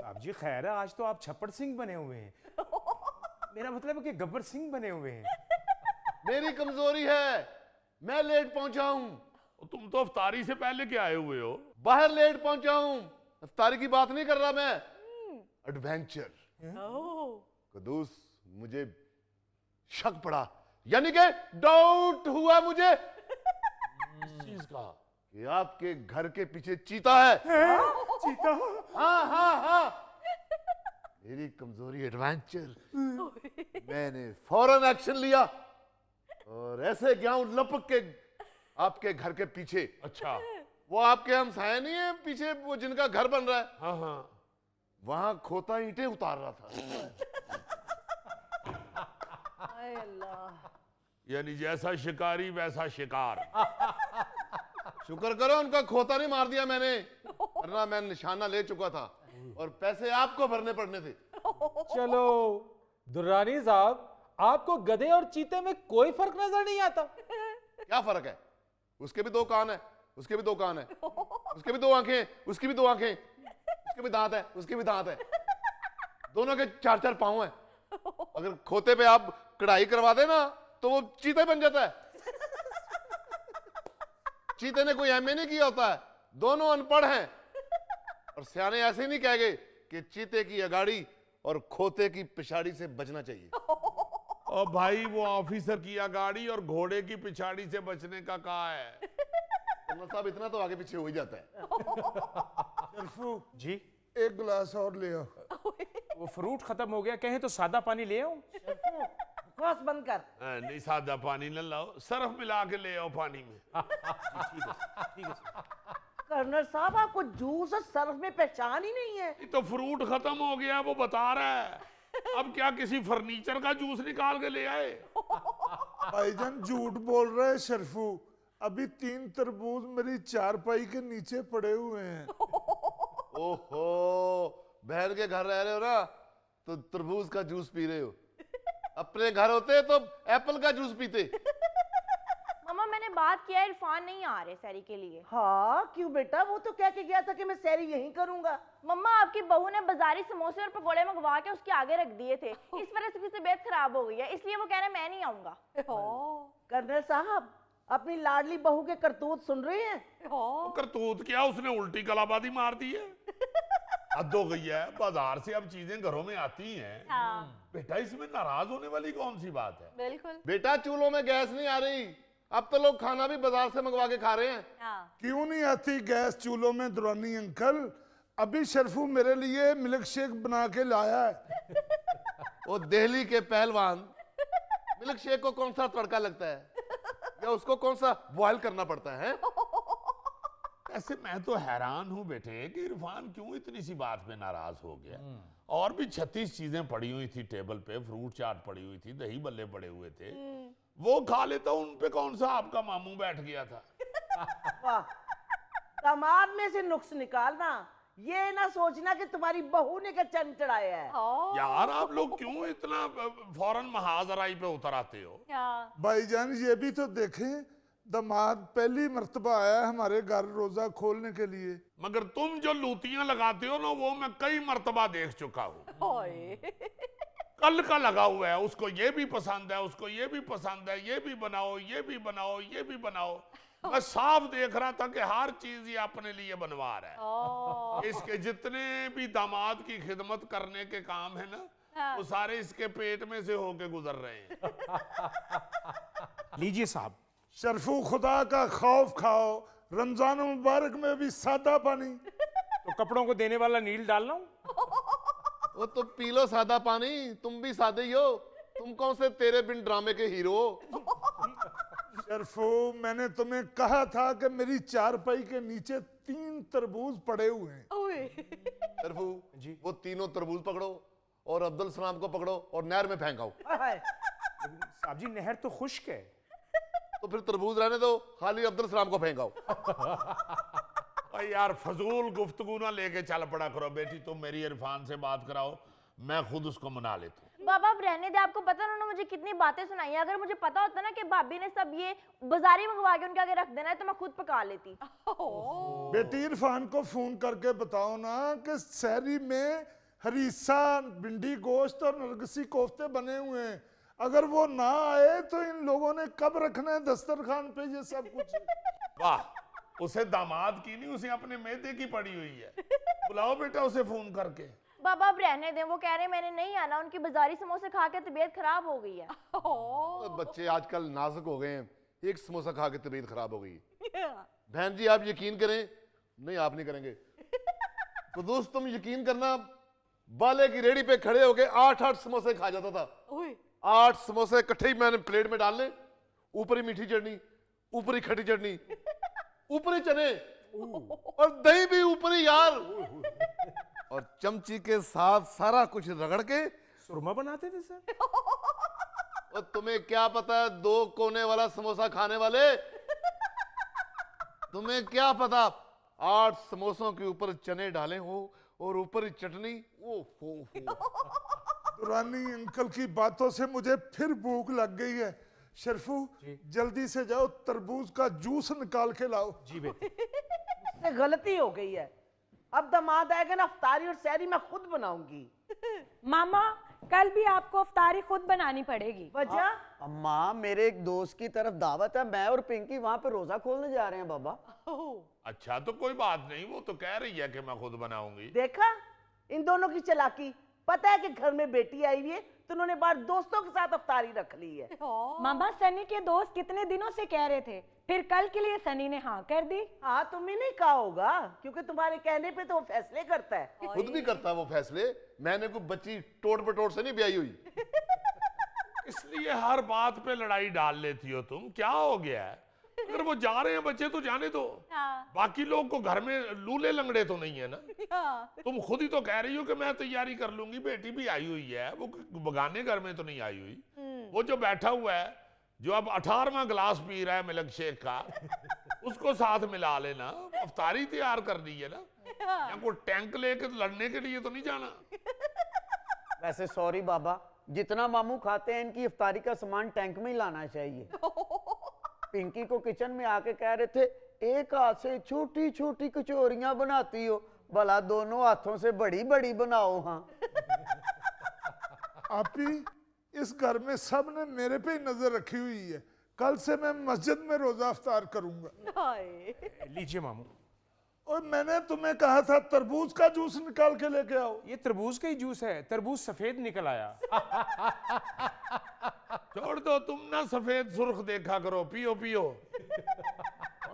साहब जी खैर है, आज तो आप छप्पड़ सिंह बने हुए हैं। मेरा मतलब है कि गब्बर सिंह बने हुए हैं। मेरी कमजोरी है, मैं लेट पहुंचा हूं। तुम तो अफ्तारी से पहले के आए हुए हो। बाहर लेट पहुंचा हूं, अफ्तारी की बात नहीं कर रहा मैं, एडवेंचर। कदूस, मुझे शक पड़ा, यानी कि डाउट हुआ मुझे इस चीज का कि आपके घर के पीछे चीता है। चीता? हाँ हाँ हाँ, मेरी कमजोरी एडवेंचर। मैंने फौरन एक्शन लिया और ऐसे गया हूं लपक के आपके घर के पीछे। अच्छा, वो आपके हमसाये नहीं है पीछे, वो जिनका घर बन रहा है, हाँ हाँ, वहां खोता ईंटें उतार रहा था। यानी जैसा शिकारी वैसा शिकार। शुक्र करो उनका खोता नहीं मार दिया मैंने, वरना मैं निशाना ले चुका था और पैसे आपको भरने पड़ने थे। चलो दुर्रानी साहब, आपको गधे और चीते में कोई फर्क नजर नहीं आता? क्या फर्क है? उसके भी दो कान है, उसके भी दो कान है, उसके भी दो आंखें हैं, उसकी भी दो आंखें, उसके भी दांत है, उसके भी दांत है, दोनों के चार चार पांव हैं। अगर खोते पे आप कढ़ाई करवा देना तो वो चीता बन जाता है। चीते ने कोई एमए नहीं किया होता है, दोनों अनपढ़ हैं। और सियाने ऐसे ही नहीं कहेंगे कि चीते की अगाड़ी और खोते की पिछाड़ी से बचना चाहिए। और भाई वो ऑफिसर की अगाड़ी और घोड़े की पिछाड़ी से बचने का कहा है। कर्नल साहब इतना तो आगे पीछे हो ही जाता है। शरफू जी, एक गिलास और ले आओ। वो फ्रूट खत्म हो गया, कहें तो सादा पानी ले आऊं? बकवास बंद कर। नहीं, सादा पानी न लाओ, सरफ मिला के ले आओ पानी में। ठीक है सर। कर्नल साहब, आपको जूस और सर्फ में पहचान ही नहीं है। ये तो फ्रूट खत्म हो गया, वो बता रहा है। अब क्या किसी फर्नीचर का जूस निकाल के ले आए? भाईजान झूठ बोल रहे हैं शरफू, अभी 3 तरबूज मेरी चारपाई के नीचे पड़े हुए हैं। ओहो, बहन के घर रह रहे हो ना तो तरबूज का जूस पी रहे हो, अपने घर होते तो एप्पल का जूस पीते। मम्मा, मैंने बात किया, इरफान नहीं आ रहे सैरी के लिए। हाँ क्यों बेटा, वो तो कह के गया था कि मैं सैरी यहीं करूंगा। मम्मा, आपकी बहू ने बाजारी समोसे और पकोड़े मंगवा के उसके आगे रख दिए थे, इस वजह से उसकी तबीयत खराब हो गई है, इसलिए वो कह रहे मैं नहीं आऊंगा। कर्नल साहब, अपनी लाडली बहू के करतूत सुन रहे हैं? करतूत क्या, उसने उल्टी कलाबादी मार दी है। हद हो गई है, बाजार से अब चीजें घरों में आती हैं। बेटा, इसमें नाराज होने वाली कौन सी बात है? बिल्कुल। बेटा, चूल्हों में गैस नहीं आ रही, अब तो लोग खाना भी बाजार से मंगवा के खा रहे हैं। क्यों नहीं आती गैस चूल्हों में दुरानी अंकल? अभी शरफू मेरे लिए मिल्क शेक बना के लाया है। वो दिल्ली के पहलवान, मिल्क शेक को कौन सा तड़का लगता है या उसको कौन सा बॉयल करना पड़ता है? ऐसे मैं तो हैरान हूं बेटे कि इरफान क्यों इतनी सी बात पे नाराज हो गया। और भी 36 चीजें पड़ी हुई थी टेबल पे, फ्रूट चाट पड़ी हुई थी, दही बल्ले पड़े हुए थे, वो खा लेता, उन पे कौन सा आपका मामू बैठ गया था? वाह, दामाद में से नुक्स निकालना, ये ना सोचना कि तुम्हारी बहू ने क्या चंद चढ़ाया है। यार, आप लोग क्यों इतना फौरन महाजराई पे उतर आते हो? भाईजान ये भी तो देखें, दामाद पहली मर्तबा आया है हमारे घर रोजा खोलने के लिए। मगर तुम जो लूतियां लगाते हो ना, वो मैं कई मर्तबा देख चुका हूँ। कल का लगा हुआ है, उसको ये भी पसंद है, उसको ये भी पसंद है, ये भी बनाओ, ये भी बनाओ, ये भी बनाओ। मैं साफ देख रहा था कि हर चीज ये अपने लिए बनवा रहा है। इसके जितने भी दामाद की खिदमत करने के काम है ना, वो सारे इसके पेट में से होके गुजर रहे हैं। लीजिए साहब। शरफू, खुदा का खौफ खाओ, रमजान मुबारक में भी सादा पानी। तो कपड़ों को देने वाला नील डालना हूं? वो तो पी लो सादा पानी, तुम भी सादे ही हो, तुम कौन से तेरे बिन ड्रामे के हीरो हो? शरफू, मैंने तुम्हें कहा था कि मेरी चारपाई के नीचे 3 तरबूज पड़े हुए हैं। शरफू जी, वो तीनों तरबूज पकड़ो और अब्दुल सलाम को पकड़ो और नहर में फेंकाओ। साहब जी, नहर तो खुश्क है। तो फिर तरबूज रहने दो, खाली अब्दुल सलाम को फेंकाओ। यार, फजूल गुफ्तगू ना लेके चल पड़ा करो बेटी, तुम मेरी इरफान से बात कराओ, मैं खुद उसको मना लेता हूँ। बाबा अब रहने दे, आपको पता है उन्होंने मुझे कितनी बातें सुनाई हैं। अगर मुझे पता होता ना कि भाभी ने सब ये बाजारी मंगवा के उनके आगे रख देना है तो मैं खुद पका लेती। बेटी इरफान को फोन करके बताओ ना कि सहरी में हरीसा, भिंडी गोश्त और नरगिसी कोफ्ते बने हुए हैं। अगर वो ना आए तो इन लोगों ने कब रखना है दस्तरखान पे ये सब कुछ। वाह, उसे दामाद की नहीं, उसे अपने मैदे की पड़ी हुई है। बुलाओ बेटा उसे फोन करके। बाबा अब रहने दें, वो कह रहे हैं मैंने नहीं आना, उनकी बाजारी समोसे खा के तबीयत खराब हो गई है। बच्चे आजकल नाजुक हो गए हैं, एक समोसा खा के तबीयत खराब हो गई। बहन जी आप यकीन करें, नहीं आप नहीं करेंगे तो दोस्त तुम यकीन करना, बाले की रेडी पे खड़े होके 8-8 समोसे खा जाता था। 8 समोसे इकट्ठे ही मैंने प्लेट में डालने, ऊपर ही मीठी चटनी, ऊपर ही खट्टी चटनी, ऊपर ही चने और दही भी ऊपर ही यार, और चमची के साथ सारा कुछ रगड़ के सुरमा बनाते थे सर। और तुम्हें क्या पता है 2 कोने वाला समोसा खाने वाले, तुम्हें क्या पता 8 समोसों के ऊपर चने डाले हो और ऊपर ही चटनी। ओ हो। दुरानी अंकल की बातों से मुझे फिर भूख लग गई है। शर्फू जल्दी से जाओ तरबूज का जूस निकाल के लाओ। जी बेटे। से गलती हो गई है, अब दामाद आएगा ना अफ्तारी और सहरी मैं खुद बनाऊंगी। मामा कल भी आपको अफ्तारी खुद बनानी पड़ेगी। वजह? अम्मा मेरे एक दोस्त की तरफ दावत है, मैं और पिंकी वहाँ पे रोजा खोलने जा रहे हैं बाबा। अच्छा तो कोई बात नहीं, वो तो कह रही है कि मैं खुद बनाऊंगी। देखा इन दोनों की चालाकी, पता है कि घर में बेटी आई हुई है तो उन्होंने बाहर दोस्तों के साथ अफ्तारी रख ली है। मामा सनी के दोस्त कितने दिनों से कह रहे थे, फिर कल के लिए सनी ने हाँ कर दी। हाँ तुम्हें नहीं कहा होगा क्योंकि तुम्हारे कहने पे तो वो फैसले करता है। खुद भी करता है वो फैसले, मैंने कोई बच्ची टोट बटोट से नहीं ब्याही हुई। इसलिए हर बात पे लड़ाई डाल लेती हो तुम, क्या हो गया है? अगर वो जा रहे हैं बच्चे तो जाने दो, बाकी लोग को घर में लूले लंगड़े तो नहीं है ना। तुम खुद ही तो कह रही हो कि मैं तैयारी कर लूंगी, बेटी भी आई हुई है, वो बगाने घर में तो नहीं आई हुई। वो जो बैठा हुआ है, जो अब 18वां गिलास पी रहा है मिल्क शेक का, उसको साथ मिला लेना। अफ्तारी तैयार कर दी है ना, या कोई टैंक लेके लड़ने के लिए तो नहीं जाना। वैसे सॉरी बाबा, जितना मामू खाते हैं इनकी इफ्तारी का सामान टैंक में ही लाना चाहिए। पिंकी को किचन में आके कह रहे थे एक हाथ से छोटी छोटी कचौरियां बनाती हो, भला दोनों हाथों से बड़ी बड़ी बनाओ। हाँ आपी इस घर में सब ने मेरे पे ही नजर रखी हुई है, कल से मैं मस्जिद में रोजा अफ्तार करूंगा। लीजिए मामू। और मैंने तुम्हें कहा था तरबूज का जूस निकाल के लेके आओ। ये तरबूज का ही जूस है, तरबूज सफेद निकल आया। छोड़ दो तुम ना, सफेद सुर्ख देखा करो, पियो पियो।